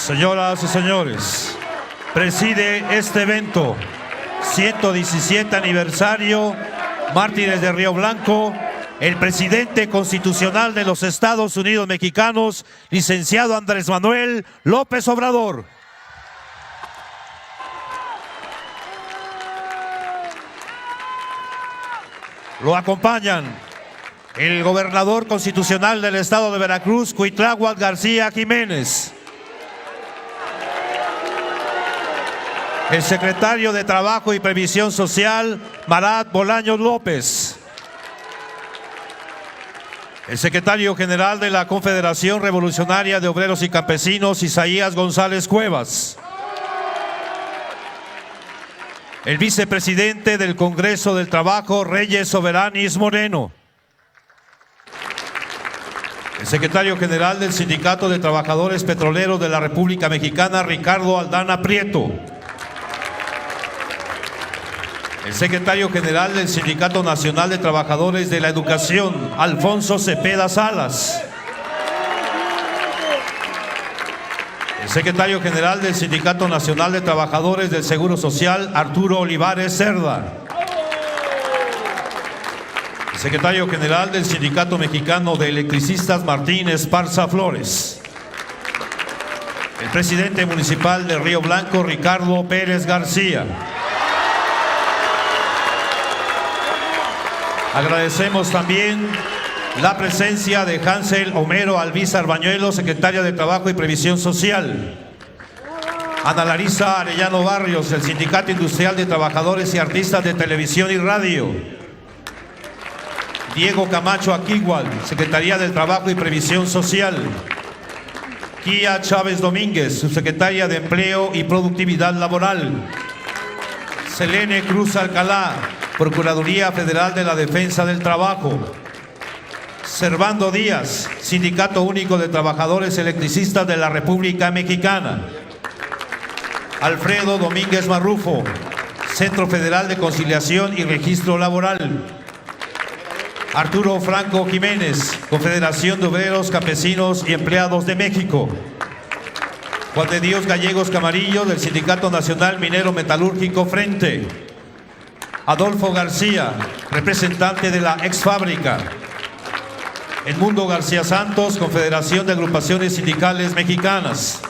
Señoras y señores, preside este evento, 117 aniversario, Mártires de Río Blanco, el presidente constitucional de los Estados Unidos Mexicanos, licenciado Andrés Manuel López Obrador. Lo acompañan el gobernador constitucional del estado de Veracruz, Cuitláhuac García Jiménez. El secretario de Trabajo y Previsión Social, Marat Bolaños López. El secretario general de la Confederación Revolucionaria de Obreros y Campesinos, Isaías González Cuevas. El vicepresidente del Congreso del Trabajo, Reyes Soberanis Moreno. El secretario general del Sindicato de Trabajadores Petroleros de la República Mexicana, Ricardo Aldana Prieto. El secretario general del Sindicato Nacional de Trabajadores de la Educación, Alfonso Cepeda Salas. El secretario general del Sindicato Nacional de Trabajadores del Seguro Social, Arturo Olivares Cerda. El secretario general del Sindicato Mexicano de Electricistas, Martín Esparza Flores. El presidente municipal de Río Blanco, Ricardo Pérez García. Agradecemos también la presencia de Hansel Homero Alvízar Bañuelo, secretaria de Trabajo y Previsión Social. Ana Larisa Arellano Barrios, del Sindicato Industrial de Trabajadores y Artistas de Televisión y Radio. Diego Camacho Aquigual, Secretaría del Trabajo y Previsión Social. Kia Chávez Domínguez, subsecretaria de Empleo y Productividad Laboral. Selene Cruz Alcalá, Procuraduría Federal de la Defensa del Trabajo. Servando Díaz, Sindicato Único de Trabajadores Electricistas de la República Mexicana. Alfredo Domínguez Marrufo, Centro Federal de Conciliación y Registro Laboral. Arturo Franco Jiménez, Confederación de Obreros, Campesinos y Empleados de México. Juan de Dios Gallegos Camarillo, del Sindicato Nacional Minero Metalúrgico Frente. Adolfo García, representante de la Ex Fábrica. Edmundo García Santos, Confederación de Agrupaciones Sindicales Mexicanas.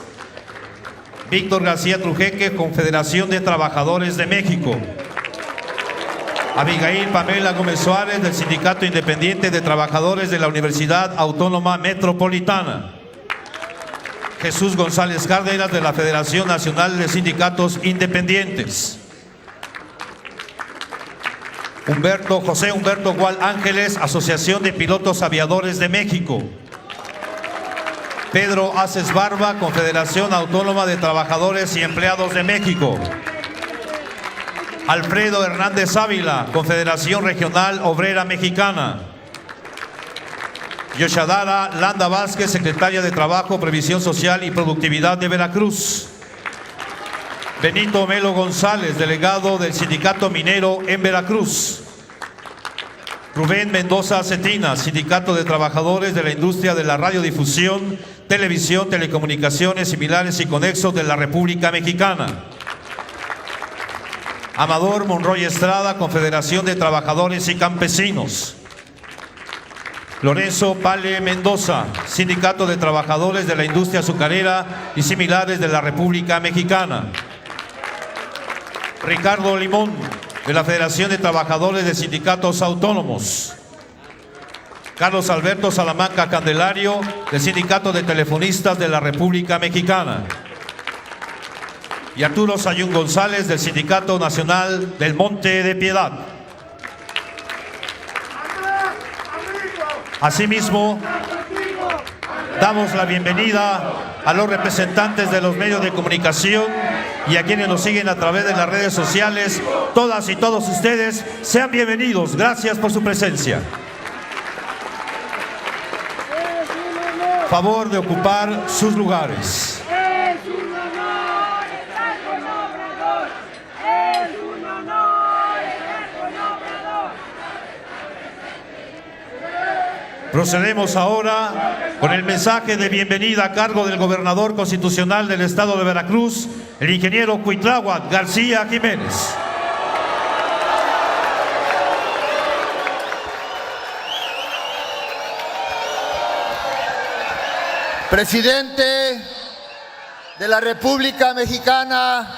Víctor García Trujeque, Confederación de Trabajadores de México. Abigail Pamela Gómez Suárez, del Sindicato Independiente de Trabajadores de la Universidad Autónoma Metropolitana. Jesús González Cárdenas, de la Federación Nacional de Sindicatos Independientes. José Humberto Gual Ángeles, Asociación de Pilotos Aviadores de México. Pedro Aces Barba, Confederación Autónoma de Trabajadores y Empleados de México. Alfredo Hernández Ávila, Confederación Regional Obrera Mexicana. Yoshadara Landa Vázquez, Secretaria de Trabajo, Previsión Social y Productividad de Veracruz. Benito Melo González, delegado del Sindicato Minero en Veracruz. Rubén Mendoza Cetina, Sindicato de Trabajadores de la Industria de la Radiodifusión, Televisión, Telecomunicaciones, Similares y Conexos de la República Mexicana. Amador Monroy Estrada, Confederación de Trabajadores y Campesinos. Lorenzo Pale Mendoza, Sindicato de Trabajadores de la Industria Azucarera y Similares de la República Mexicana. Ricardo Limón, de la Federación de Trabajadores de Sindicatos Autónomos. Carlos Alberto Salamanca Candelario, del Sindicato de Telefonistas de la República Mexicana. Y Arturo Sayún González, del Sindicato Nacional del Monte de Piedad. Asimismo, damos la bienvenida a los representantes de los medios de comunicación y a quienes nos siguen a través de las redes sociales. Todas y todos ustedes, sean bienvenidos. Gracias por su presencia. Favor de ocupar sus lugares. Procedemos ahora con el mensaje de bienvenida a cargo del gobernador constitucional del estado de Veracruz, el ingeniero Cuitláhuac García Jiménez. Presidente de la República Mexicana,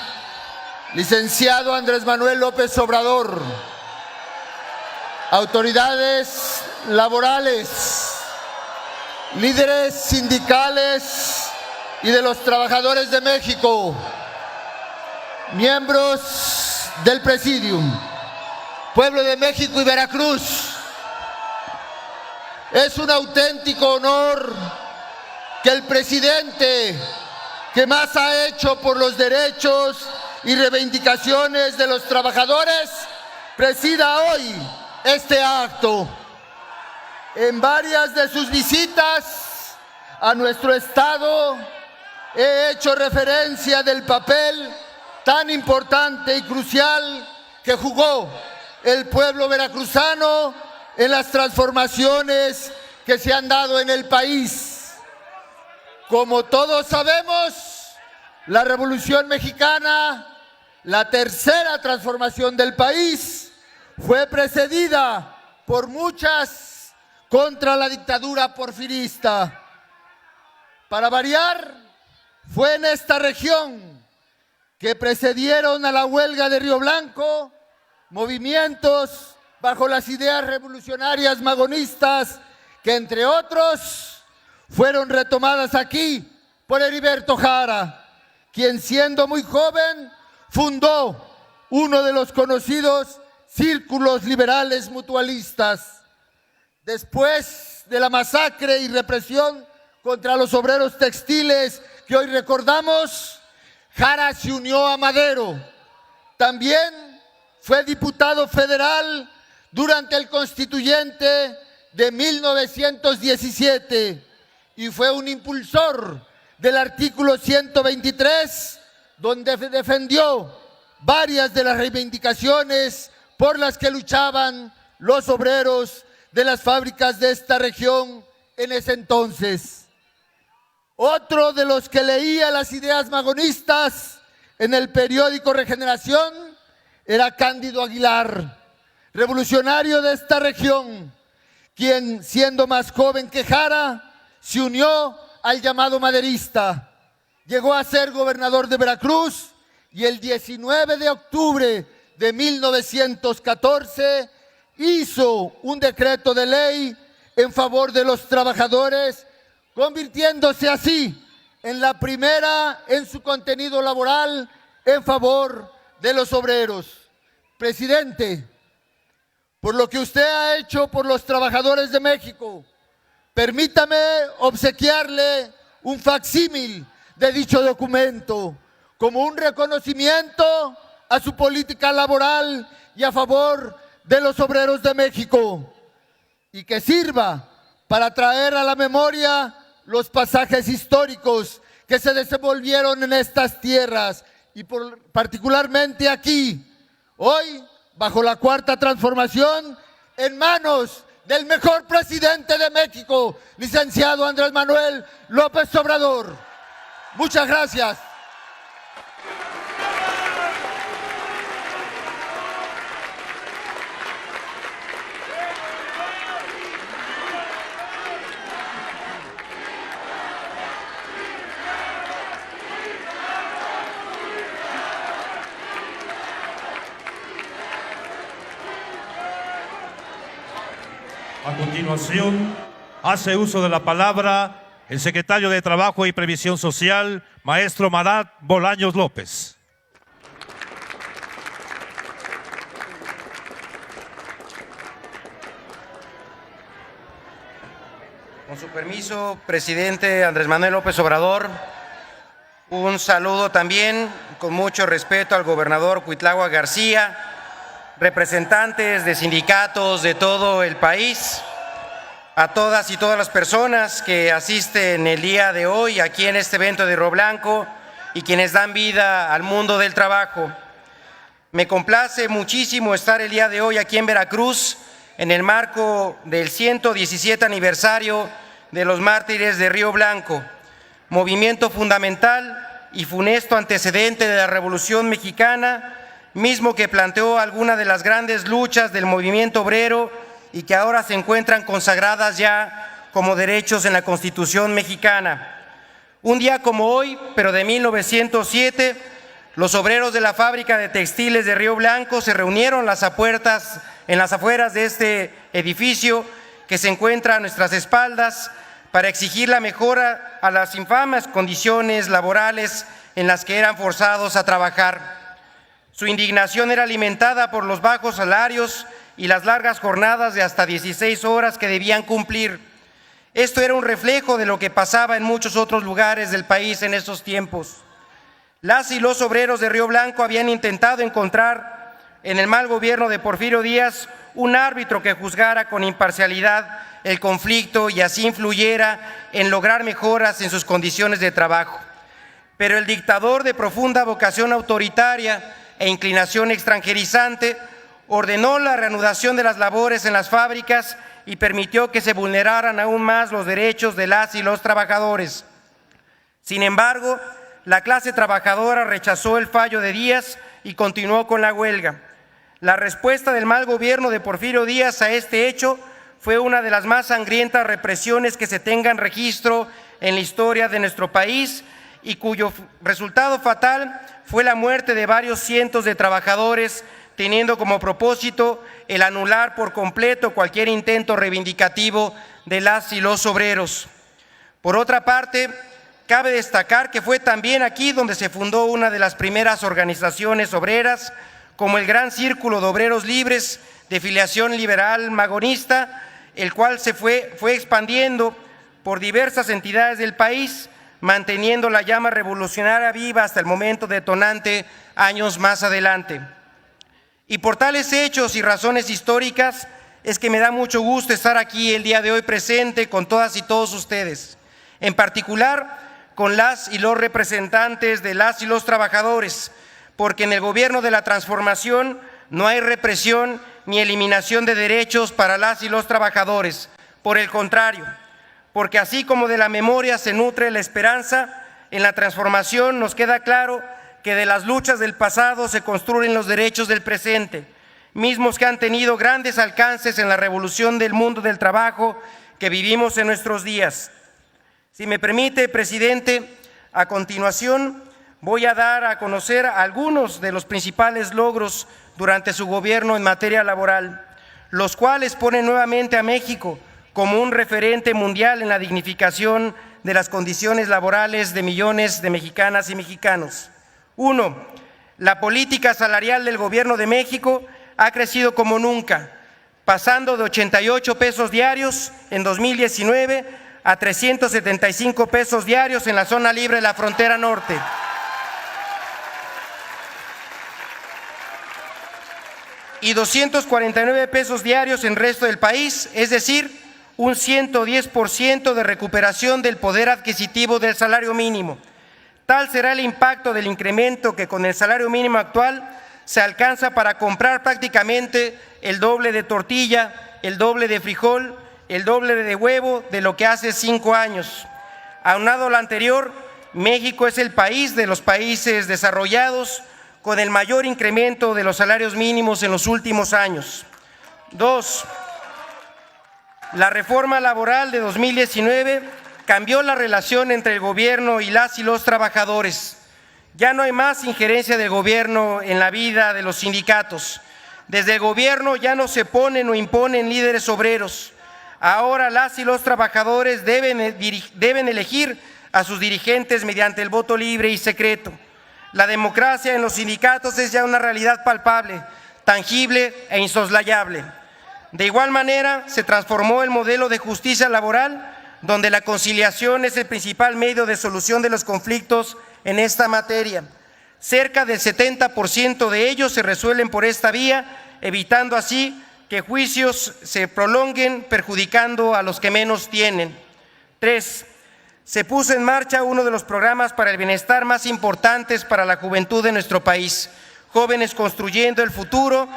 licenciado Andrés Manuel López Obrador, autoridades laborales, líderes sindicales y de los trabajadores de México, miembros del Presidium, pueblo de México y Veracruz, es un auténtico honor que el presidente que más ha hecho por los derechos y reivindicaciones de los trabajadores presida hoy este acto. En varias de sus visitas a nuestro estado he hecho referencia del papel tan importante y crucial que jugó el pueblo veracruzano en las transformaciones que se han dado en el país. Como todos sabemos, la Revolución Mexicana, la tercera transformación del país, fue precedida por muchas contra la dictadura porfirista. Para variar, fue en esta región que precedieron a la huelga de Río Blanco movimientos bajo las ideas revolucionarias magonistas que, entre otros, fueron retomadas aquí por Heriberto Jara, quien siendo muy joven fundó uno de los conocidos círculos liberales mutualistas. Después de la masacre y represión contra los obreros textiles que hoy recordamos, Jara se unió a Madero. También fue diputado federal durante el constituyente de 1917 y fue un impulsor del artículo 123, donde defendió varias de las reivindicaciones por las que luchaban los obreros de las fábricas de esta región en ese entonces. Otro de los que leía las ideas magonistas en el periódico Regeneración era Cándido Aguilar, revolucionario de esta región, quien, siendo más joven que Jara, se unió al llamado maderista. Llegó a ser gobernador de Veracruz y el 19 de octubre de 1914 hizo un decreto de ley en favor de los trabajadores, convirtiéndose así en la primera en su contenido laboral en favor de los obreros. Presidente, por lo que usted ha hecho por los trabajadores de México, permítame obsequiarle un facsímil de dicho documento como un reconocimiento a su política laboral y a favor de los obreros de México, y que sirva para traer a la memoria los pasajes históricos que se desenvolvieron en estas tierras y particularmente aquí, hoy, bajo la Cuarta Transformación, en manos del mejor presidente de México, licenciado Andrés Manuel López Obrador. Muchas gracias. A continuación, hace uso de la palabra el secretario de Trabajo y Previsión Social, maestro Marat Bolaños López. Con su permiso, presidente Andrés Manuel López Obrador, un saludo también con mucho respeto al gobernador Cuitláhuac García, representantes de sindicatos de todo el país, a todas y todas las personas que asisten el día de hoy aquí en este evento de Río Blanco y quienes dan vida al mundo del trabajo. Me complace muchísimo estar el día de hoy aquí en Veracruz en el marco del 117 aniversario de los mártires de Río Blanco, movimiento fundamental y funesto antecedente de la Revolución Mexicana, mismo que planteó algunas de las grandes luchas del movimiento obrero y que ahora se encuentran consagradas ya como derechos en la Constitución mexicana. Un día como hoy, pero de 1907, los obreros de la fábrica de textiles de Río Blanco se reunieron en las afueras de este edificio que se encuentra a nuestras espaldas para exigir la mejora a las infames condiciones laborales en las que eran forzados a trabajar. Su indignación era alimentada por los bajos salarios y las largas jornadas de hasta 16 horas que debían cumplir. Esto era un reflejo de lo que pasaba en muchos otros lugares del país en esos tiempos. Las y los obreros de Río Blanco habían intentado encontrar en el mal gobierno de Porfirio Díaz un árbitro que juzgara con imparcialidad el conflicto y así influyera en lograr mejoras en sus condiciones de trabajo. Pero el dictador de profunda vocación autoritaria e inclinación extranjerizante ordenó la reanudación de las labores en las fábricas y permitió que se vulneraran aún más los derechos de las y los trabajadores. Sin embargo, la clase trabajadora rechazó el fallo de Díaz y continuó con la huelga. La respuesta del mal gobierno de Porfirio Díaz a este hecho fue una de las más sangrientas represiones que se tengan registro en la historia de nuestro país y cuyo resultado fatal fue la muerte de varios cientos de trabajadores, teniendo como propósito el anular por completo cualquier intento reivindicativo de las y los obreros. Por otra parte, cabe destacar que fue también aquí donde se fundó una de las primeras organizaciones obreras, como el Gran Círculo de Obreros Libres de filiación liberal magonista, el cual se fue expandiendo por diversas entidades del país, manteniendo la llama revolucionaria viva hasta el momento detonante años más adelante. Y por tales hechos y razones históricas es que me da mucho gusto estar aquí el día de hoy presente con todas y todos ustedes, en particular con las y los representantes de las y los trabajadores, porque en el gobierno de la transformación no hay represión ni eliminación de derechos para las y los trabajadores. Por el contrario, porque así como de la memoria se nutre la esperanza, en la transformación nos queda claro que de las luchas del pasado se construyen los derechos del presente, mismos que han tenido grandes alcances en la revolución del mundo del trabajo que vivimos en nuestros días. Si me permite, presidente, a continuación voy a dar a conocer algunos de los principales logros durante su gobierno en materia laboral, los cuales ponen nuevamente a México como un referente mundial en la dignificación de las condiciones laborales de millones de mexicanas y mexicanos. 1. La política salarial del Gobierno de México ha crecido como nunca, pasando de 88 pesos diarios en 2019 a 375 pesos diarios en la zona libre de la frontera norte. Y 249 pesos diarios en el resto del país, es decir, un 110% de recuperación del poder adquisitivo del salario mínimo. Tal será el impacto del incremento que con el salario mínimo actual se alcanza para comprar prácticamente el doble de tortilla, el doble de frijol, el doble de huevo de lo que hace 5 años. Aunado a lo anterior, México es el país de los países desarrollados con el mayor incremento de los salarios mínimos en los últimos años. 2. La reforma laboral de 2019 cambió la relación entre el gobierno y las y los trabajadores. Ya no hay más injerencia del gobierno en la vida de los sindicatos. Desde el gobierno ya no se ponen o imponen líderes obreros. Ahora las y los trabajadores deben elegir a sus dirigentes mediante el voto libre y secreto. La democracia en los sindicatos es ya una realidad palpable, tangible e insoslayable. De igual manera, se transformó el modelo de justicia laboral, donde la conciliación es el principal medio de solución de los conflictos en esta materia. Cerca del 70% de ellos se resuelven por esta vía, evitando así que juicios se prolonguen, perjudicando a los que menos tienen. 3. Se puso en marcha uno de los programas para el bienestar más importantes para la juventud de nuestro país, Jóvenes Construyendo el Futuro,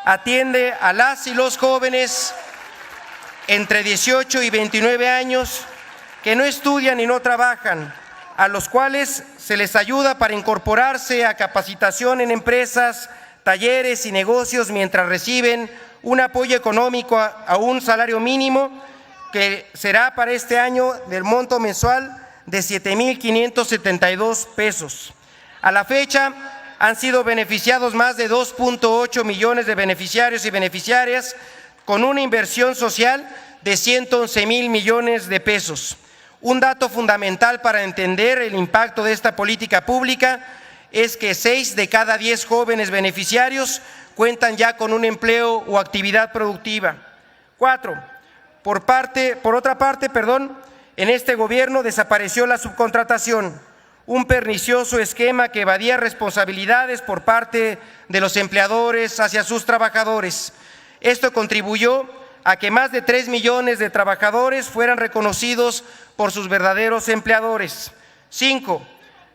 atiende a las y los jóvenes entre 18 y 29 años que no estudian y no trabajan, a los cuales se les ayuda para incorporarse a capacitación en empresas, talleres y negocios mientras reciben un apoyo económico a un salario mínimo que será para este año del monto mensual de 7,572 pesos. A la fecha han sido beneficiados más de 2.8 millones de beneficiarios y beneficiarias con una inversión social de 111,000 millones de pesos. Un dato fundamental para entender el impacto de esta política pública es que 6 de cada 10 jóvenes beneficiarios cuentan ya con un empleo o actividad productiva. 4. Por otra parte, en este gobierno desapareció la subcontratación, un pernicioso esquema que evadía responsabilidades por parte de los empleadores hacia sus trabajadores. Esto contribuyó a que más de 3 millones de trabajadores fueran reconocidos por sus verdaderos empleadores. 5.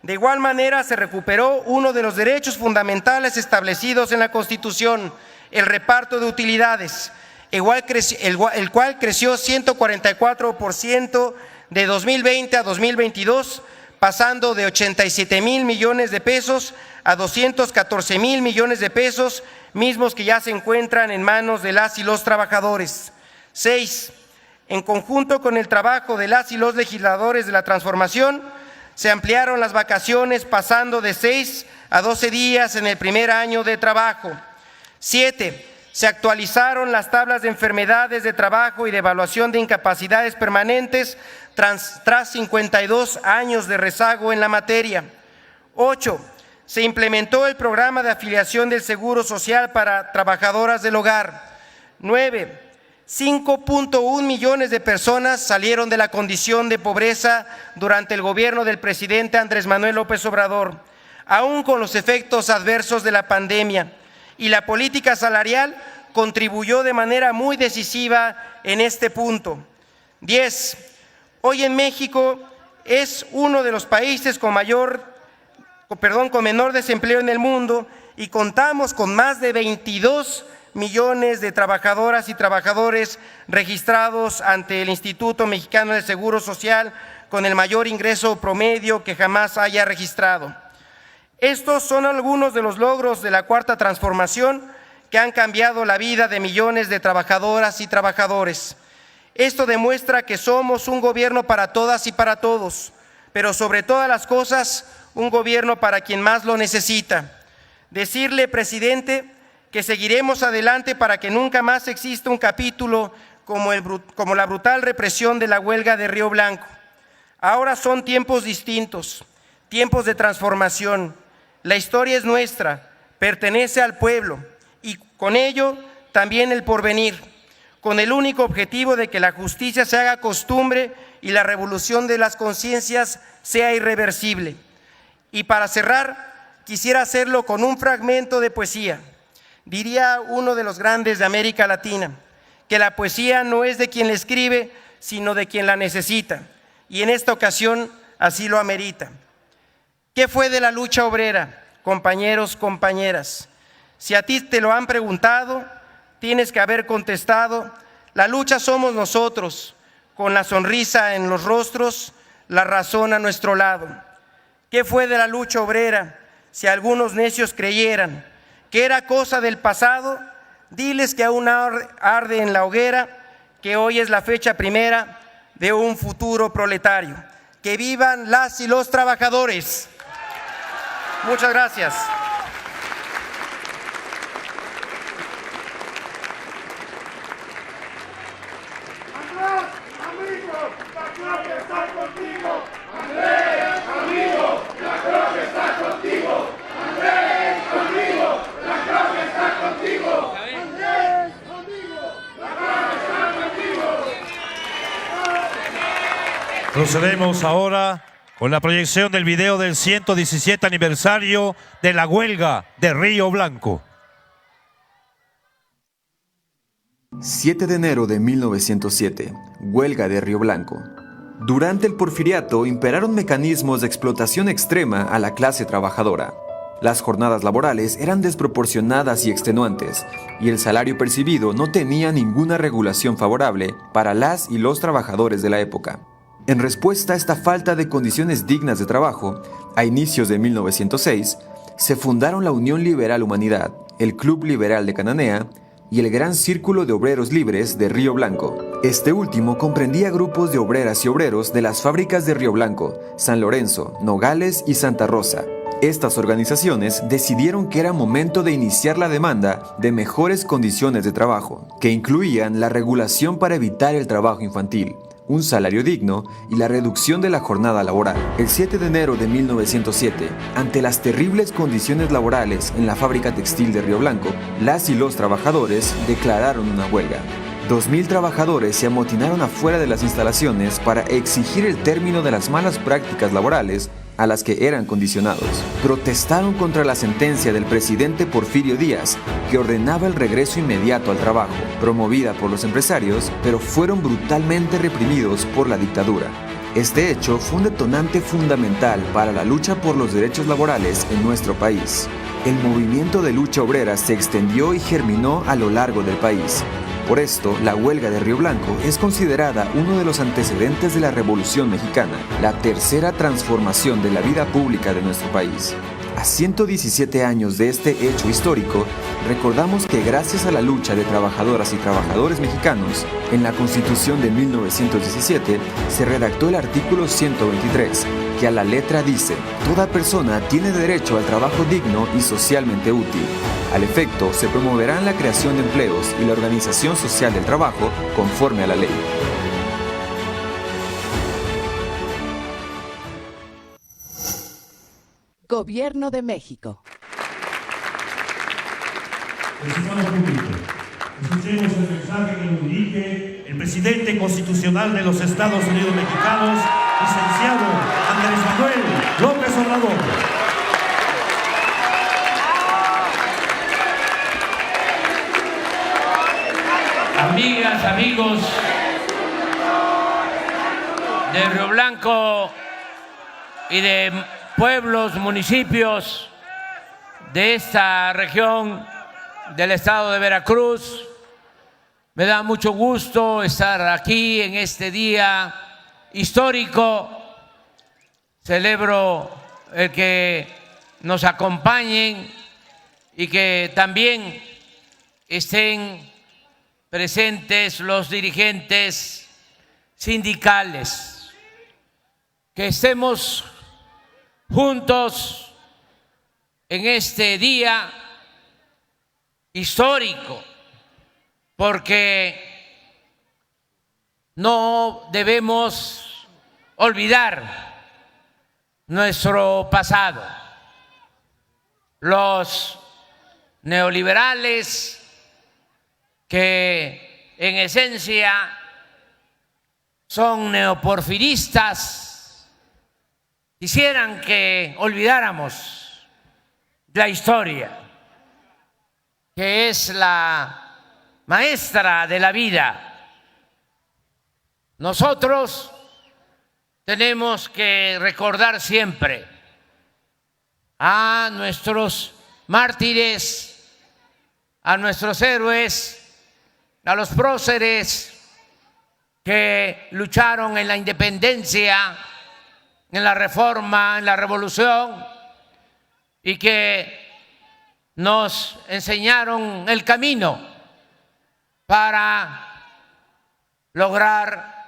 De igual manera se recuperó uno de los derechos fundamentales establecidos en la Constitución, el reparto de utilidades, el cual creció 144% de 2020 a 2022, pasando de 87,000 millones de pesos a 214,000 millones de pesos, mismos que ya se encuentran en manos de las y los trabajadores. 6. En conjunto con el trabajo de las y los legisladores de la transformación, se ampliaron las vacaciones pasando de 6 a 12 días en el primer año de trabajo. 7. Se actualizaron las tablas de enfermedades de trabajo y de evaluación de incapacidades permanentes tras 52 años de rezago en la materia. 8. Se implementó el programa de afiliación del Seguro Social para trabajadoras del hogar. 9. 5.1 millones de personas salieron de la condición de pobreza durante el gobierno del presidente Andrés Manuel López Obrador, aún con los efectos adversos de la pandemia, y la política salarial contribuyó de manera muy decisiva en este punto. 10. Hoy en México es uno de los países con menor desempleo en el mundo y contamos con más de 22 millones de trabajadoras y trabajadores registrados ante el Instituto Mexicano del Seguro Social con el mayor ingreso promedio que jamás haya registrado. Estos son algunos de los logros de la Cuarta Transformación que han cambiado la vida de millones de trabajadoras y trabajadores. Esto demuestra que somos un gobierno para todas y para todos, pero sobre todas las cosas, un gobierno para quien más lo necesita. Decirle, presidente, que seguiremos adelante para que nunca más exista un capítulo como la brutal represión de la huelga de Río Blanco. Ahora son tiempos distintos, tiempos de transformación. La historia es nuestra, pertenece al pueblo y con ello también el porvenir, con el único objetivo de que la justicia se haga costumbre y la revolución de las conciencias sea irreversible. Y para cerrar, quisiera hacerlo con un fragmento de poesía. Diría uno de los grandes de América Latina, que la poesía no es de quien la escribe, sino de quien la necesita, y en esta ocasión así lo amerita. ¿Qué fue de la lucha obrera, compañeros, compañeras? Si a ti te lo han preguntado, tienes que haber contestado: la lucha somos nosotros, con la sonrisa en los rostros, la razón a nuestro lado. ¿Qué fue de la lucha obrera? Si algunos necios creyeran que era cosa del pasado, diles que aún arde en la hoguera, que hoy es la fecha primera de un futuro proletario. ¡Que vivan las y los trabajadores! Muchas gracias. Procedemos ahora con la proyección del video del 117 aniversario de la huelga de Río Blanco. 7 de enero de 1907, huelga de Río Blanco. Durante el porfiriato imperaron mecanismos de explotación extrema a la clase trabajadora. Las jornadas laborales eran desproporcionadas y extenuantes, y el salario percibido no tenía ninguna regulación favorable para las y los trabajadores de la época. En respuesta a esta falta de condiciones dignas de trabajo, a inicios de 1906, se fundaron la Unión Liberal Humanidad, el Club Liberal de Cananea y el Gran Círculo de Obreros Libres de Río Blanco. Este último comprendía grupos de obreras y obreros de las fábricas de Río Blanco, San Lorenzo, Nogales y Santa Rosa. Estas organizaciones decidieron que era momento de iniciar la demanda de mejores condiciones de trabajo, que incluían la regulación para evitar el trabajo infantil, un salario digno y la reducción de la jornada laboral. El 7 de enero de 1907, ante las terribles condiciones laborales en la fábrica textil de Río Blanco, las y los trabajadores declararon una huelga. 2.000 trabajadores se amotinaron afuera de las instalaciones para exigir el término de las malas prácticas laborales a las que eran condicionados. Protestaron contra la sentencia del presidente Porfirio Díaz, que ordenaba el regreso inmediato al trabajo, promovida por los empresarios, pero fueron brutalmente reprimidos por la dictadura. Este hecho fue un detonante fundamental para la lucha por los derechos laborales en nuestro país. El movimiento de lucha obrera se extendió y germinó a lo largo del país. Por esto, la huelga de Río Blanco es considerada uno de los antecedentes de la Revolución Mexicana, la tercera transformación de la vida pública de nuestro país. A 117 años de este hecho histórico, recordamos que gracias a la lucha de trabajadoras y trabajadores mexicanos, en la Constitución de 1917 se redactó el artículo 123, que a la letra dice: toda persona tiene derecho al trabajo digno y socialmente útil. Al efecto, se promoverán la creación de empleos y la organización social del trabajo conforme a la ley. Gobierno de México. Estimado público, escuchemos el mensaje que nos dirige el presidente constitucional de los Estados Unidos Mexicanos, licenciado Andrés Manuel López Obrador. Amigas, amigos de Río Blanco y de pueblos, municipios de esta región del estado de Veracruz, me da mucho gusto estar aquí en este día histórico. Celebro el que nos acompañen y que también estén presentes los dirigentes sindicales, que estemos juntos en este día histórico, porque no debemos olvidar nuestro pasado. Los neoliberales, que en esencia son neoporfiristas, quisieran que olvidáramos la historia, que es la maestra de la vida. Nosotros tenemos que recordar siempre a nuestros mártires, a nuestros héroes, a los próceres que lucharon en la independencia, en la reforma, en la revolución, y que nos enseñaron el camino para lograr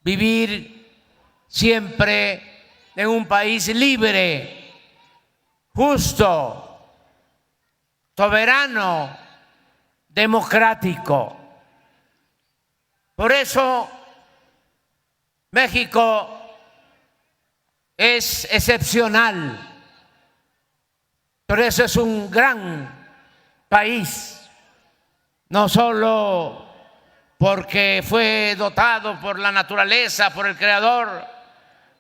vivir siempre en un país libre, justo, soberano, democrático. Por eso México es excepcional, por eso es un gran país, no solo porque fue dotado por la naturaleza, por el Creador,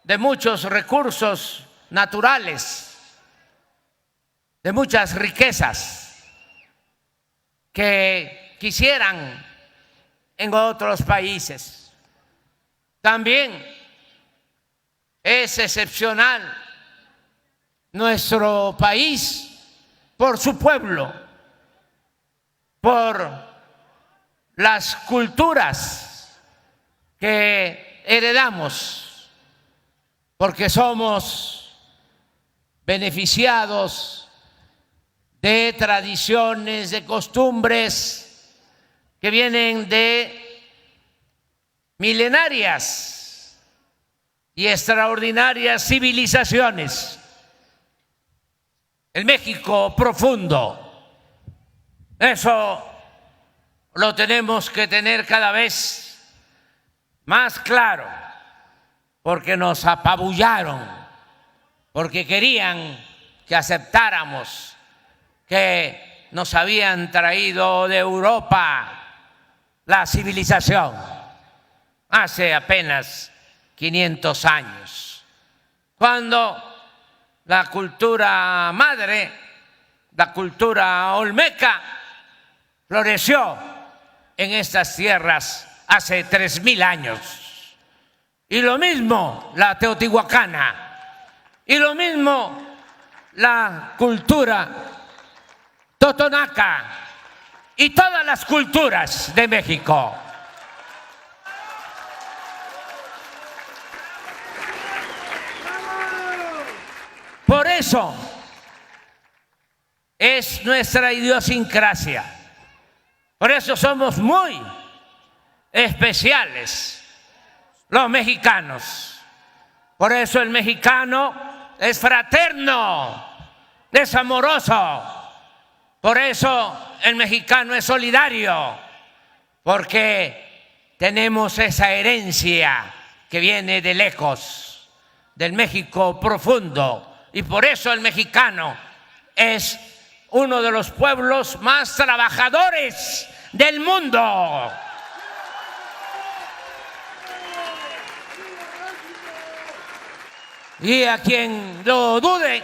de muchos recursos naturales, de muchas riquezas que quisieran en otros países. También es excepcional nuestro país por su pueblo, por las culturas que heredamos, porque somos beneficiados de tradiciones, de costumbres que vienen de milenarias y extraordinarias civilizaciones. El México profundo, eso lo tenemos que tener cada vez más claro, porque nos apabullaron, porque querían que aceptáramos que nos habían traído de Europa la civilización hace apenas 500 años, cuando la cultura madre, la cultura olmeca, floreció en estas tierras hace 3000 años. Y lo mismo la teotihuacana, y lo mismo la cultura totonaca y todas las culturas de México. Por eso es nuestra idiosincrasia. Por eso somos muy especiales los mexicanos. Por eso el mexicano es fraterno, es amoroso. Por eso el mexicano es solidario, porque tenemos esa herencia que viene de lejos, del México profundo. Y por eso el mexicano es uno de los pueblos más trabajadores del mundo. Y a quien lo dude,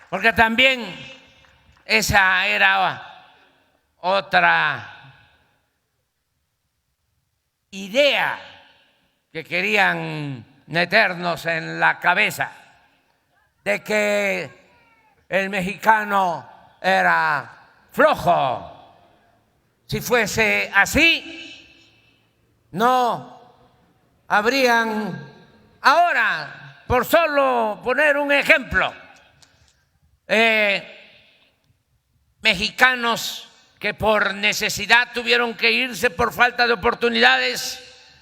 porque también esa era otra idea que querían meternos en la cabeza, de que el mexicano era flojo. Si fuese así, no habrían ahora, por solo poner un ejemplo, mexicanos que por necesidad tuvieron que irse por falta de oportunidades,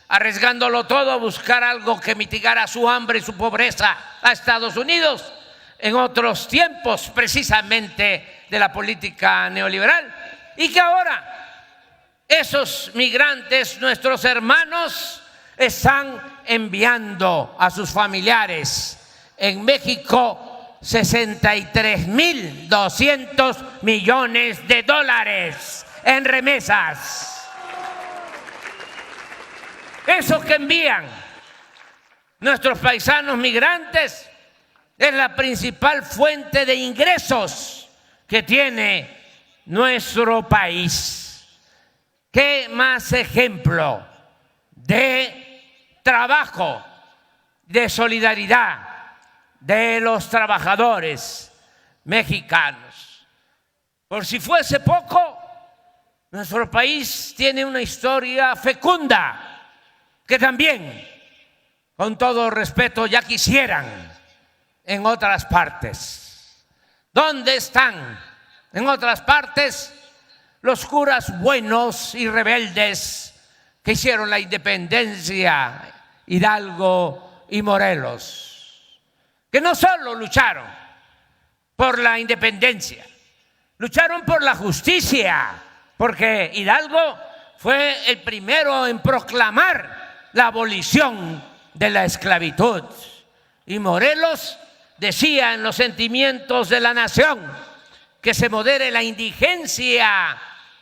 arriesgándolo todo a buscar algo que mitigara su hambre y su pobreza a Estados Unidos, en otros tiempos precisamente de la política neoliberal, y que ahora esos migrantes, nuestros hermanos, están enviando a sus familiares en México 63.200 millones de dólares en remesas. Eso que envían nuestros paisanos migrantes es la principal fuente de ingresos que tiene nuestro país. ¿Qué más ejemplo de trabajo, de solidaridad de los trabajadores mexicanos? Por si fuese poco, nuestro país tiene una historia fecunda que también, con todo respeto, ya quisieran en otras partes. ¿Dónde están en otras partes los curas buenos y rebeldes que hicieron la independencia, Hidalgo y Morelos? Que no solo lucharon por la independencia, lucharon por la justicia, porque Hidalgo fue el primero en proclamar la abolición de la esclavitud, y Morelos decía en los sentimientos de la nación que se modere la indigencia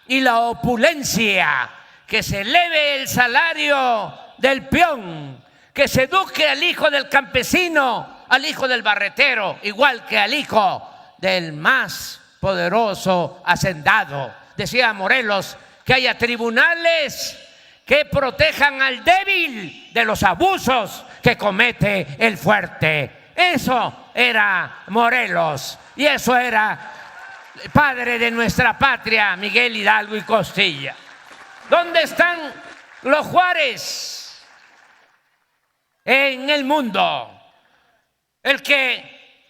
y la opulencia, que se eleve el salario del peón, que se eduque al hijo del campesino, al hijo del barretero, igual que al hijo del más poderoso hacendado. Decía Morelos que haya tribunales que protejan al débil de los abusos que comete el fuerte. Eso era Morelos y eso era el padre de nuestra patria, Miguel Hidalgo y Costilla. ¿Dónde están los Juárez en el mundo? El que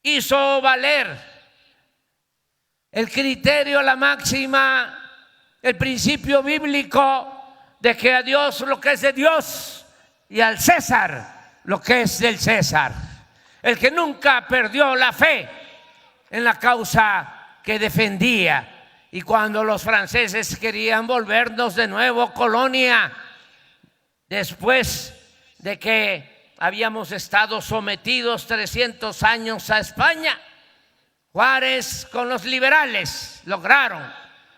hizo valer el criterio, la máxima, el principio bíblico de que a Dios lo que es de Dios y al César lo que es del César. El que nunca perdió la fe en la causa que defendía. Y cuando los franceses querían volvernos de nuevo colonia, después de que habíamos estado sometidos 300 años a España, Juárez con los liberales lograron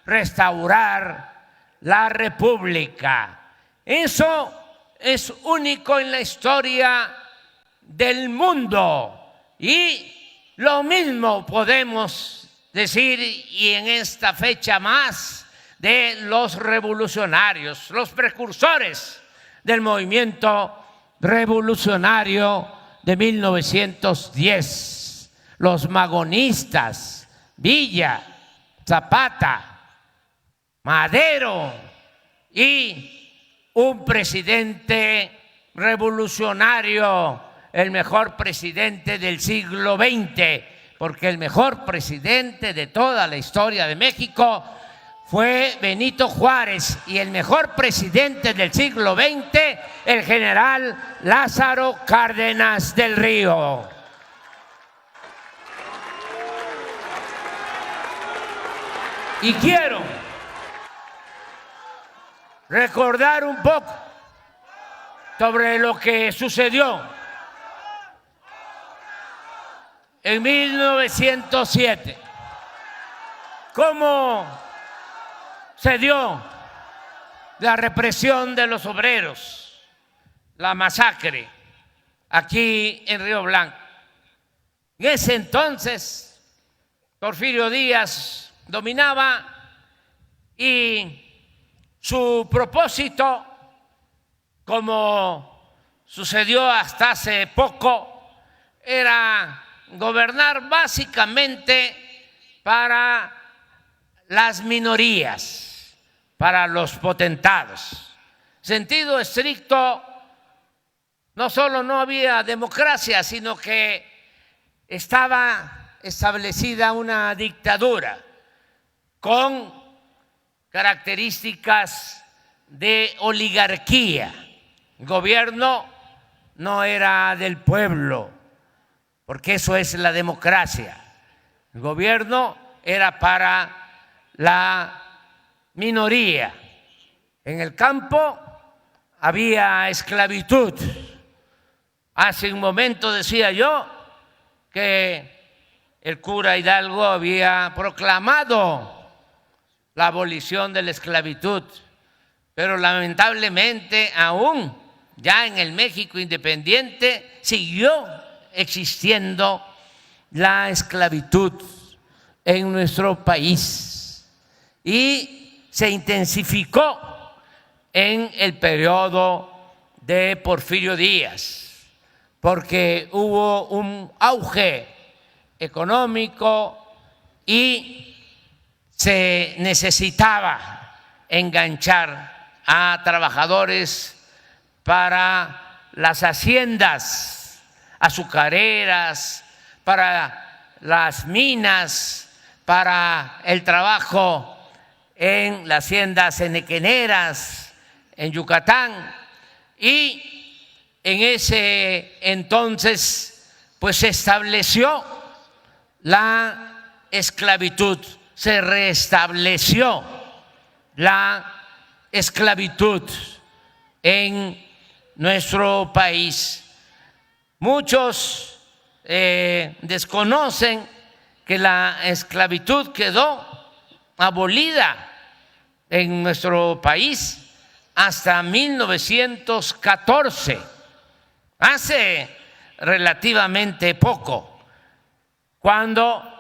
restaurar la República. Eso es único en la historia del mundo y lo mismo podemos decir, y en esta fecha más, de los revolucionarios, los precursores del movimiento revolucionario de 1910, los magonistas, Villa, Zapata, Madero y un presidente revolucionario, el mejor presidente del siglo XX, porque el mejor presidente de toda la historia de México fue Benito Juárez y el mejor presidente del siglo XX, el general Lázaro Cárdenas del Río. Y quiero recordar un poco sobre lo que sucedió en 1907, cómo se dio la represión de los obreros, la masacre aquí en Río Blanco. En ese entonces, Porfirio Díaz dominaba y su propósito, como sucedió hasta hace poco, era gobernar básicamente para las minorías, para los potentados. Sentido estricto, no solo no había democracia, sino que estaba establecida una dictadura con características de oligarquía. El gobierno no era del pueblo, porque eso es la democracia. El gobierno era para la minoría. En el campo había esclavitud. Hace un momento decía yo que el cura Hidalgo había proclamado la abolición de la esclavitud, pero lamentablemente aún ya en el México independiente siguió existiendo la esclavitud en nuestro país y se intensificó en el periodo de Porfirio Díaz, porque hubo un auge económico y se necesitaba enganchar a trabajadores para las haciendas azucareras, para las minas, para el trabajo en las haciendas enequeneras en Yucatán. Y en ese entonces pues se estableció la esclavitud, se restableció la esclavitud en nuestro país. Muchos desconocen que la esclavitud quedó abolida en nuestro país hasta 1914, hace relativamente poco, cuando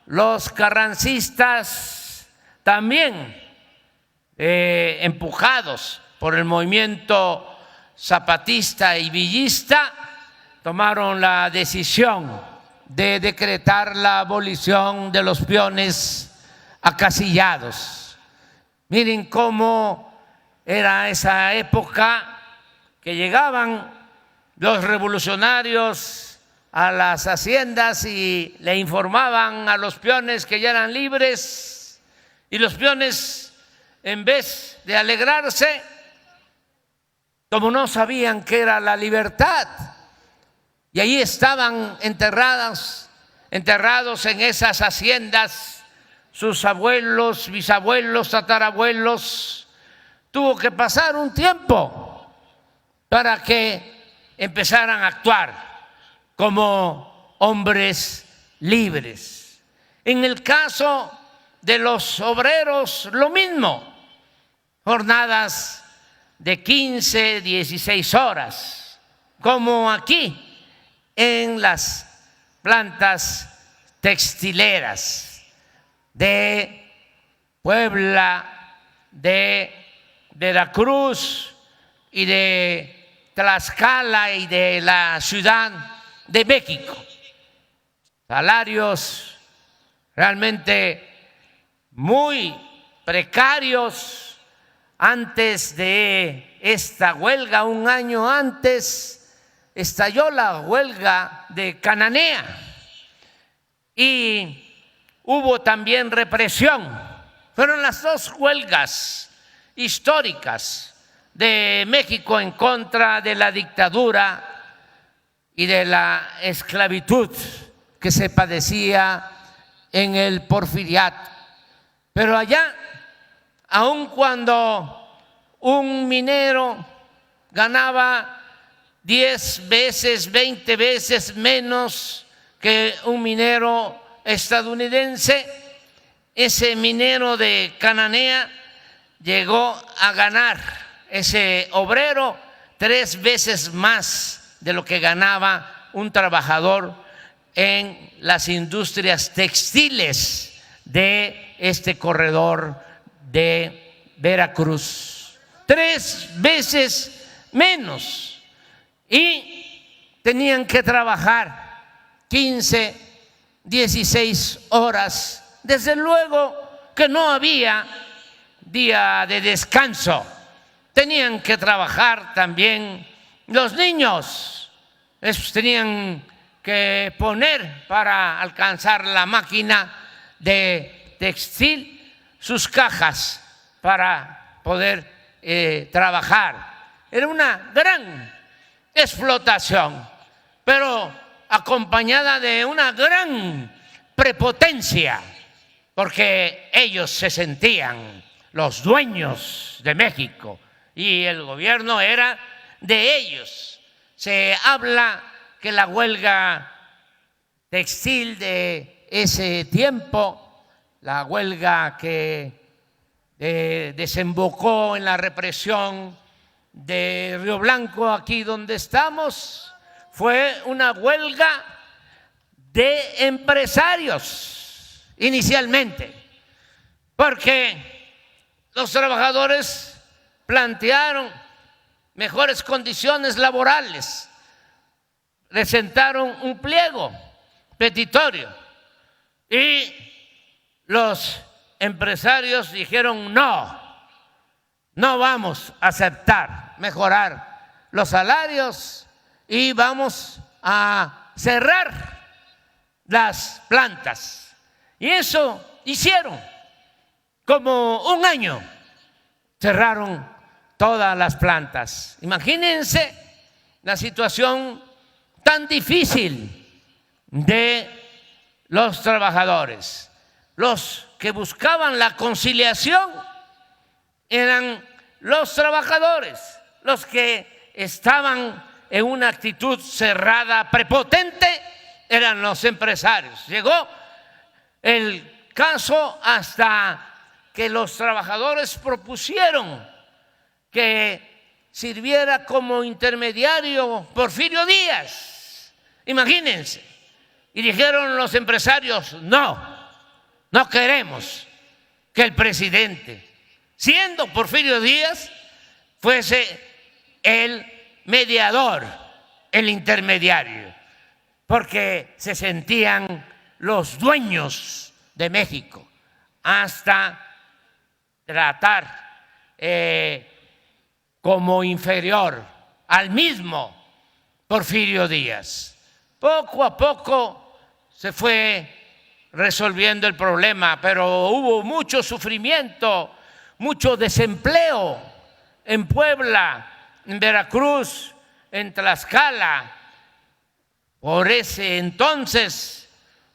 los carrancistas, también empujados por el movimiento zapatista y villista, tomaron la decisión de decretar la abolición de los peones acasillados. Miren cómo era esa época que llegaban los revolucionarios a las haciendas y le informaban a los peones que ya eran libres, y los peones, en vez de alegrarse, como no sabían qué era la libertad, y ahí estaban enterrados en esas haciendas sus abuelos, bisabuelos, tatarabuelos. Tuvo que pasar un tiempo para que empezaran a actuar como hombres libres. En el caso de los obreros, lo mismo, jornadas de 15, 16 horas, como aquí en las plantas textileras de Puebla, de Veracruz y de Tlaxcala y de la Ciudad de México. Salarios realmente muy precarios. Antes de esta huelga, un año antes, estalló la huelga de Cananea y hubo también represión. Fueron las dos huelgas históricas de México en contra de la dictadura y de la esclavitud que se padecía en el Porfiriato. Pero allá, aun cuando un minero ganaba 10 veces, 20 veces menos que un minero estadounidense, ese minero de Cananea llegó a ganar, ese obrero, 3 veces más de lo que ganaba un trabajador en las industrias textiles de este corredor de Veracruz. 3 veces menos. Y tenían que trabajar 15, 16 horas. Desde luego que no había día de descanso. Tenían que trabajar también los niños. Esos tenían que poner para alcanzar la máquina de textil sus cajas para poder trabajar. Era una gran explotación, pero acompañada de una gran prepotencia, porque ellos se sentían los dueños de México y el gobierno era de ellos. Se habla que la huelga textil de ese tiempo, la huelga que desembocó en la represión de Río Blanco, aquí donde estamos, fue una huelga de empresarios inicialmente, porque los trabajadores plantearon mejores condiciones laborales, presentaron un pliego petitorio y los empresarios dijeron no vamos a aceptar mejorar los salarios y vamos a cerrar las plantas. Y eso hicieron. Como un año cerraron todas las plantas. Imagínense la situación tan difícil de los trabajadores. Los que buscaban la conciliación eran los trabajadores, los que estaban en una actitud cerrada, prepotente, eran los empresarios. Llegó el caso hasta que los trabajadores propusieron que sirviera como intermediario Porfirio Díaz. Imagínense. Y dijeron los empresarios, no queremos que el presidente, siendo Porfirio Díaz, fuese el mediador el intermediario, porque se sentían los dueños de México, hasta tratar como inferior al mismo Porfirio Díaz. Poco a poco se fue resolviendo el problema, pero hubo mucho sufrimiento, mucho desempleo en Puebla, en Veracruz, en Tlaxcala. Por ese entonces,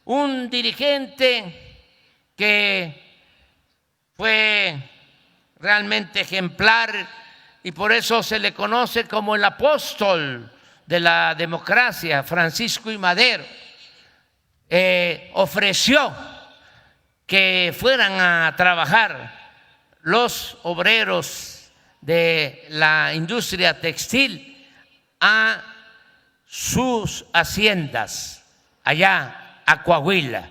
un dirigente que fue realmente ejemplar y por eso se le conoce como el apóstol de la democracia, Francisco I. Madero, ofreció que fueran a trabajar los obreros de la industria textil a sus haciendas allá a Coahuila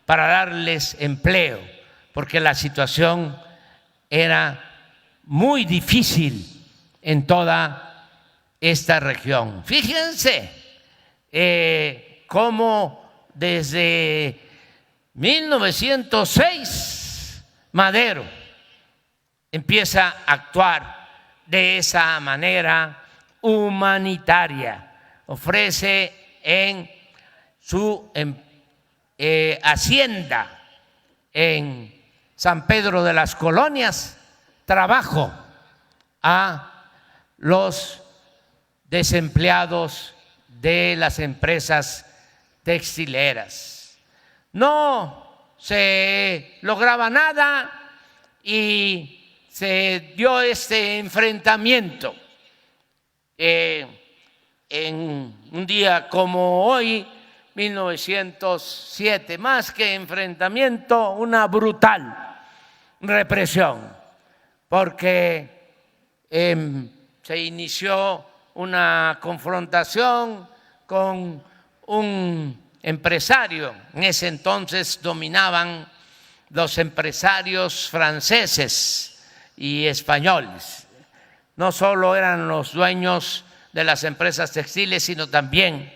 para darles empleo, porque la situación era muy difícil en toda esta región. Fíjense cómo desde 1906 Madero empieza a actuar de esa manera humanitaria. Ofrece en su hacienda en San Pedro de las Colonias trabajo a los desempleados de las empresas textileras. No se lograba nada y se dio este enfrentamiento. En un día como hoy, 1907, más que enfrentamiento, una brutal represión, porque se inició una confrontación con un empresario. En ese entonces dominaban los empresarios franceses y españoles. No solo eran los dueños de las empresas textiles, sino también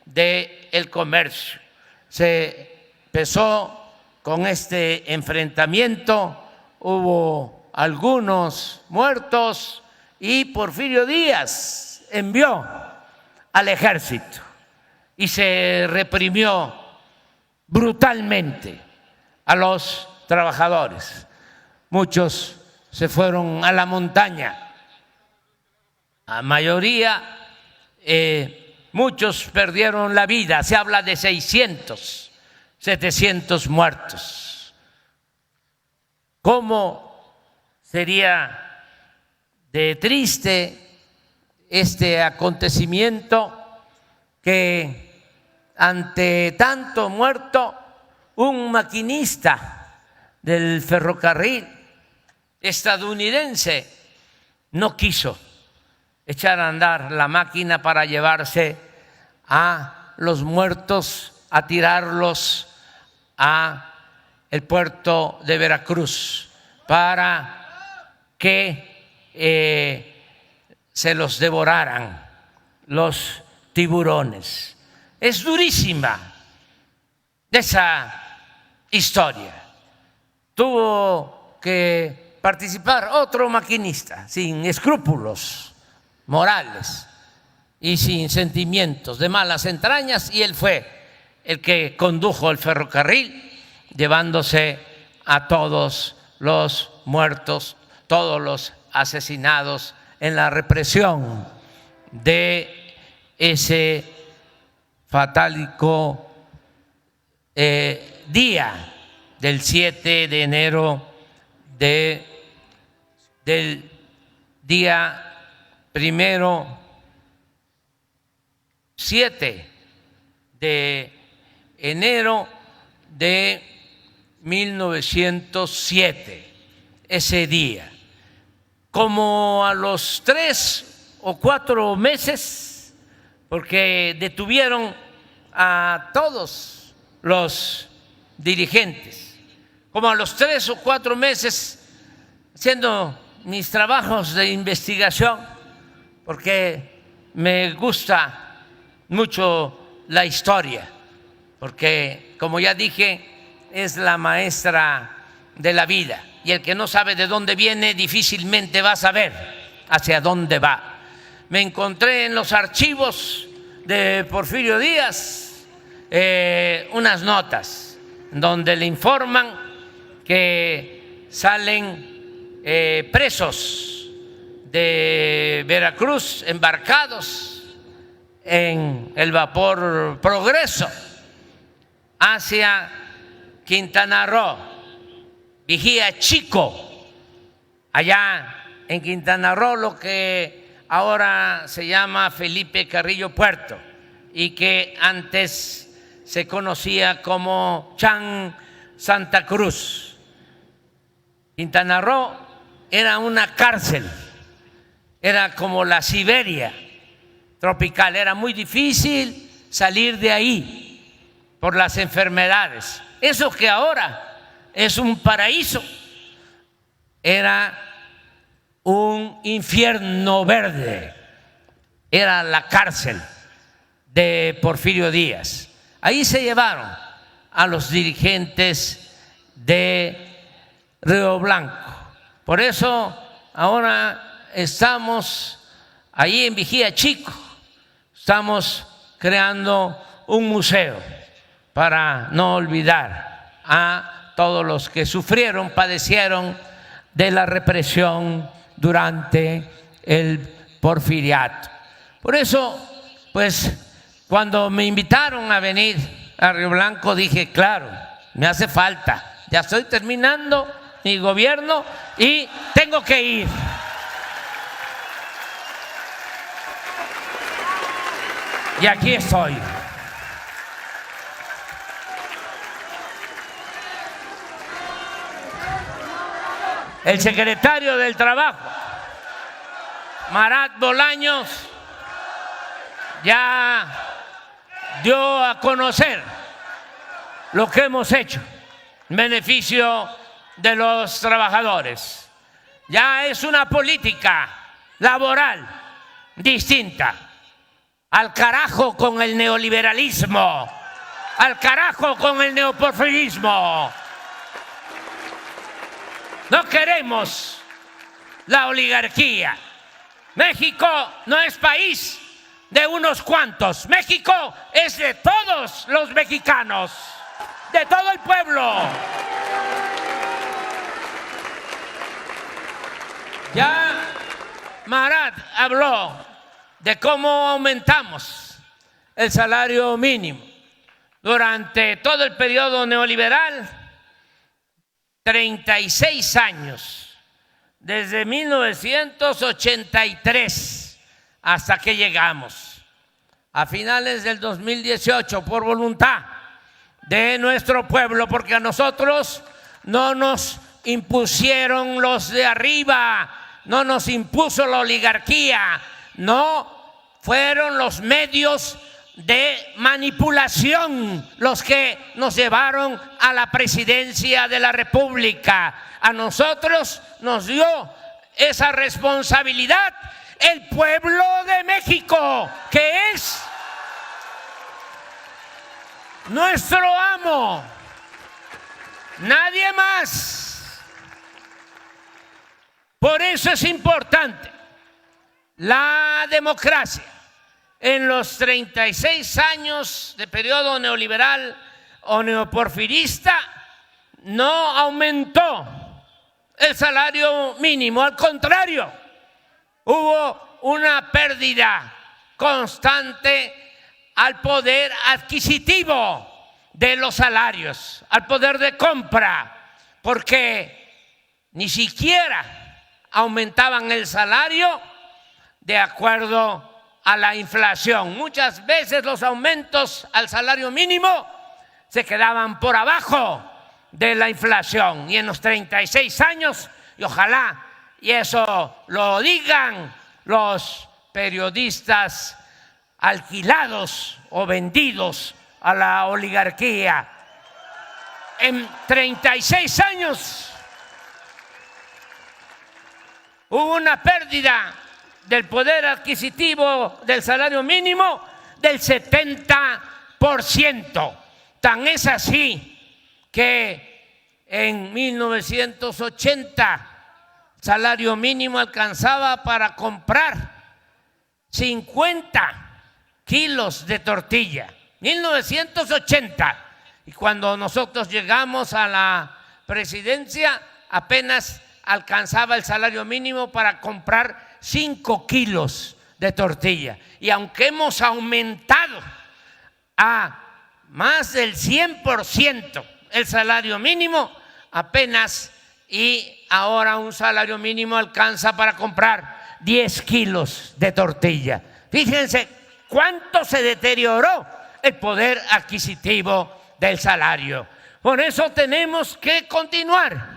del comercio. Se empezó con este enfrentamiento, hubo algunos muertos y Porfirio Díaz envió al ejército y se reprimió brutalmente a los trabajadores. Muchos se fueron a la montaña. La mayoría, muchos perdieron la vida. Se habla de 600, 700 muertos. ¿Cómo sería de triste este acontecimiento que ante tanto muerto, un maquinista del ferrocarril estadounidense no quiso echar a andar la máquina para llevarse a los muertos, a tirarlos a el puerto de Veracruz para que se los devoraran los tiburones. Es durísima esa historia. Tuvo que participar otro maquinista sin escrúpulos morales y sin sentimientos de malas entrañas, y él fue el que condujo el ferrocarril llevándose a todos los muertos, todos los asesinados en la represión de ese fatídico día del 7 de enero del día 7 de enero de 1907, ese día. Como a los 3 o 4 meses, porque detuvieron a todos los dirigentes, como a los 3 o 4 meses, haciendo mis trabajos de investigación, porque me gusta mucho la historia, porque, como ya dije, es la maestra de la vida, y el que no sabe de dónde viene difícilmente va a saber hacia dónde va. Me encontré en los archivos de Porfirio Díaz unas notas donde le informan que salen presos de Veracruz embarcados en el vapor Progreso hacia Quintana Roo, Vigía Chico, allá en Quintana Roo, lo que ahora se llama Felipe Carrillo Puerto y que antes se conocía como Chan Santa Cruz. Quintana Roo era una cárcel, era como la Siberia tropical, era muy difícil salir de ahí por las enfermedades. Eso que ahora es un paraíso, era un infierno verde, era la cárcel de Porfirio Díaz. Ahí se llevaron a los dirigentes de Río Blanco. Por eso ahora estamos ahí en Vigía Chico, estamos creando un museo para no olvidar a todos los que sufrieron, padecieron de la represión durante el porfiriato. Por eso, pues, cuando me invitaron a venir a Río Blanco, dije, claro, me hace falta, ya estoy terminando mi gobierno y tengo que ir. Y aquí estoy. El secretario del Trabajo, Marat Bolaños, ya dio a conocer lo que hemos hecho en beneficio de los trabajadores. Ya es una política laboral distinta. Al carajo con el neoliberalismo, al carajo con el neoporfirismo. No queremos la oligarquía. México no es país de unos cuantos. México es de todos los mexicanos, de todo el pueblo. Ya Marat habló de cómo aumentamos el salario mínimo. Durante todo el periodo neoliberal, 36 años, desde 1983 hasta que llegamos a finales del 2018 por voluntad de nuestro pueblo, porque a nosotros no nos impusieron los de arriba, no nos impuso la oligarquía, no fueron los medios de manipulación los que nos llevaron a la presidencia de la República. A nosotros nos dio esa responsabilidad el pueblo de México, que es nuestro amo, nadie más. Por eso es importante la democracia. En los 36 años de periodo neoliberal o neoporfirista no aumentó el salario mínimo, al contrario, hubo una pérdida constante al poder adquisitivo de los salarios, al poder de compra, porque ni siquiera aumentaban el salario de acuerdo a la inflación. Muchas veces los aumentos al salario mínimo se quedaban por abajo de la inflación. Y en los 36 años, y ojalá y eso lo digan los periodistas alquilados o vendidos a la oligarquía, en 36 años hubo una pérdida del poder adquisitivo del salario mínimo del 70%. Tan es así que en 1980 el salario mínimo alcanzaba para comprar 50 kilos de tortilla. 1980. Y cuando nosotros llegamos a la presidencia, apenas alcanzaba el salario mínimo para comprar 5 kilos de tortilla. Y aunque hemos aumentado a más del 100% el salario mínimo, apenas y ahora un salario mínimo alcanza para comprar 10 kilos de tortilla. Fíjense cuánto se deterioró el poder adquisitivo del salario. Por eso tenemos que continuar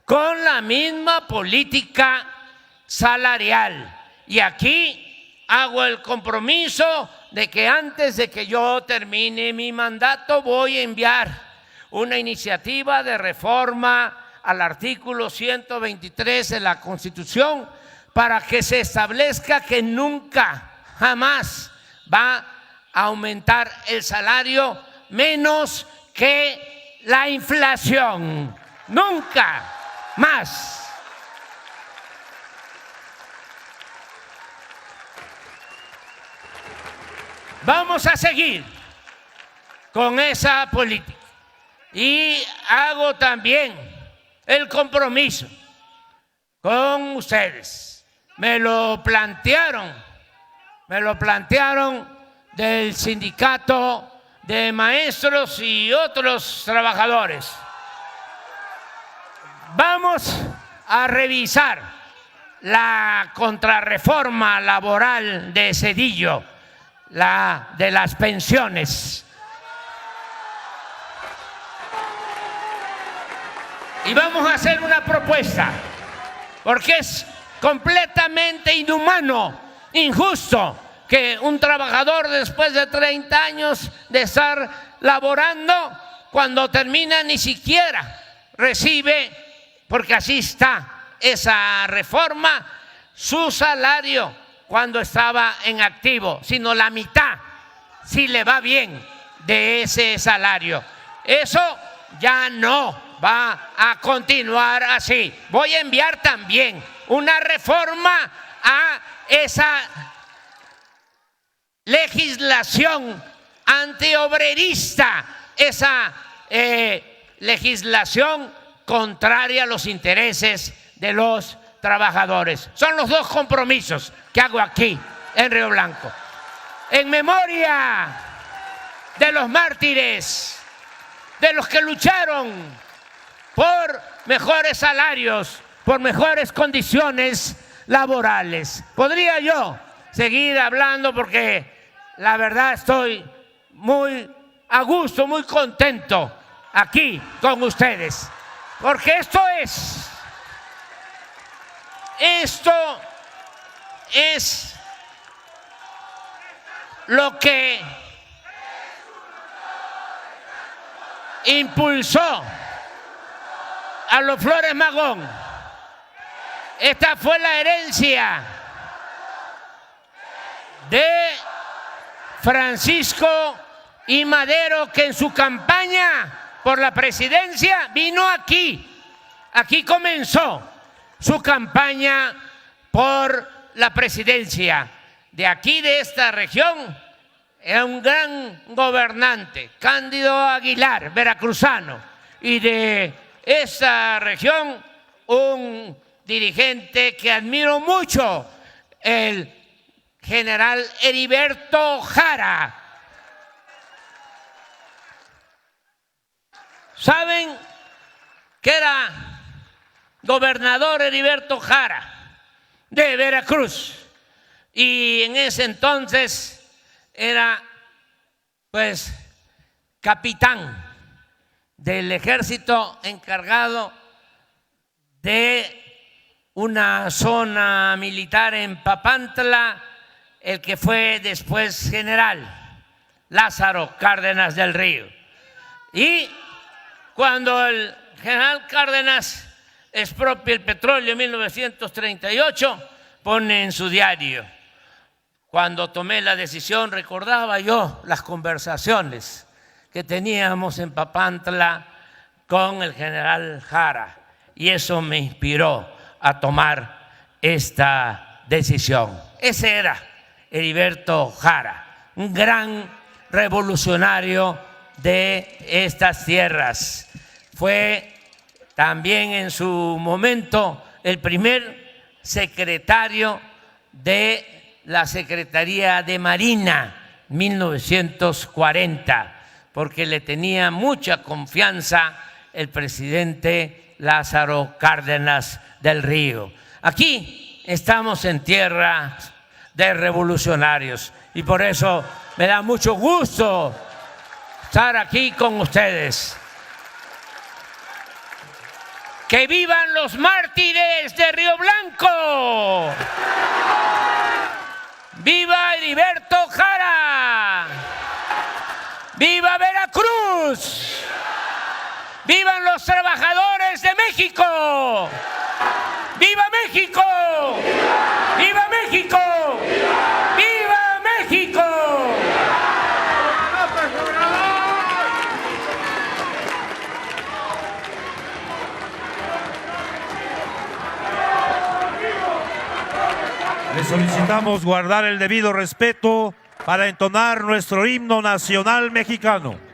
con la misma política salarial. Y aquí hago el compromiso de que antes de que yo termine mi mandato voy a enviar una iniciativa de reforma al artículo 123 de la Constitución para que se establezca que nunca, jamás va a aumentar el salario menos que la inflación. Nunca más. Vamos a seguir con esa política. Y hago también el compromiso con ustedes. Me lo plantearon del sindicato de maestros y otros trabajadores. Vamos a revisar la contrarreforma laboral de Zedillo, la de las pensiones. Y vamos a hacer una propuesta, porque es completamente inhumano, injusto, que un trabajador después de 30 años de estar laborando, cuando termina ni siquiera recibe, porque así está esa reforma, su salario cuando estaba en activo, sino la mitad, si le va bien, de ese salario. Eso ya no va a continuar así. Voy a enviar también una reforma a esa legislación antiobrerista, esa legislación contraria a los intereses de los trabajadores. Son los dos compromisos que hago aquí en Río Blanco. En memoria de los mártires, de los que lucharon por mejores salarios, por mejores condiciones laborales. Podría yo seguir hablando porque la verdad estoy muy a gusto, muy contento aquí con ustedes. Porque esto es lo que impulsó a los Flores Magón. Esta fue la herencia de Francisco I. Madero, que en su campaña por la presidencia vino aquí. Aquí comenzó su campaña por la presidencia. De aquí, de esta región, era un gran gobernante, Cándido Aguilar, veracruzano. Y de esta región, un dirigente que admiro mucho, el general Heriberto Jara. ¿Saben que era gobernador Heriberto Jara de Veracruz? Y en ese entonces era, pues, capitán del ejército encargado de una zona militar en Papantla, el que fue después general, Lázaro Cárdenas del Río. Y cuando el general Cárdenas expropia el petróleo en 1938, pone en su diario: Cuando tomé la decisión, recordaba yo las conversaciones que teníamos en Papantla con el general Jara, y eso me inspiró a tomar esta decisión. Ese era Heriberto Jara, un gran revolucionario de estas tierras. Fue también en su momento el primer secretario de la Secretaría de Marina, 1940, porque le tenía mucha confianza el presidente Lázaro Cárdenas del Río. Aquí estamos en tierra de revolucionarios y por eso me da mucho gusto estar aquí con ustedes. ¡Que vivan los mártires de Río Blanco! ¡Viva Heriberto Jara! ¡Viva Veracruz! ¡Vivan los trabajadores de México! ¡Viva México! ¡Viva México! ¡Viva México! Le solicitamos guardar el debido respeto para entonar nuestro himno nacional mexicano.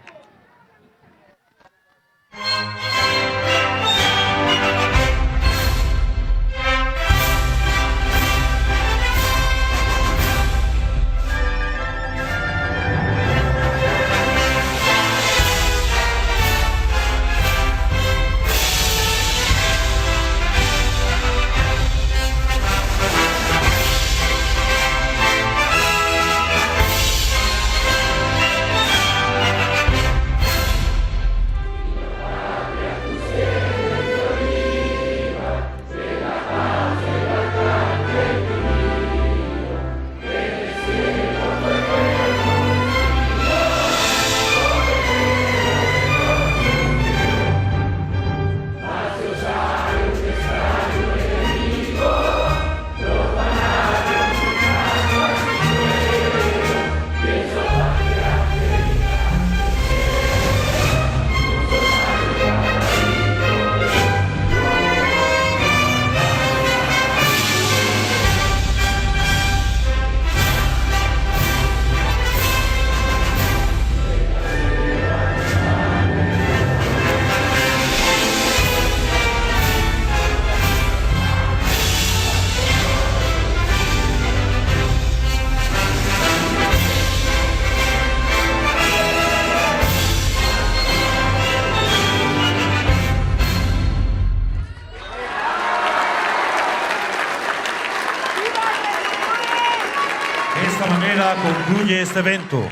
De esta manera concluye este evento.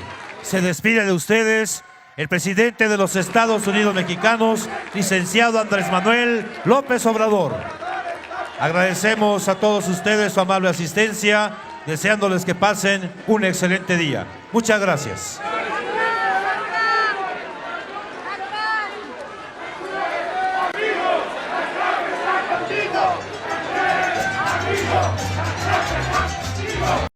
Se despide de ustedes el presidente de los Estados Unidos mexicanos, licenciado Andrés Manuel López Obrador. Agradecemos a todos ustedes su amable asistencia, deseándoles que pasen un excelente día. Muchas gracias.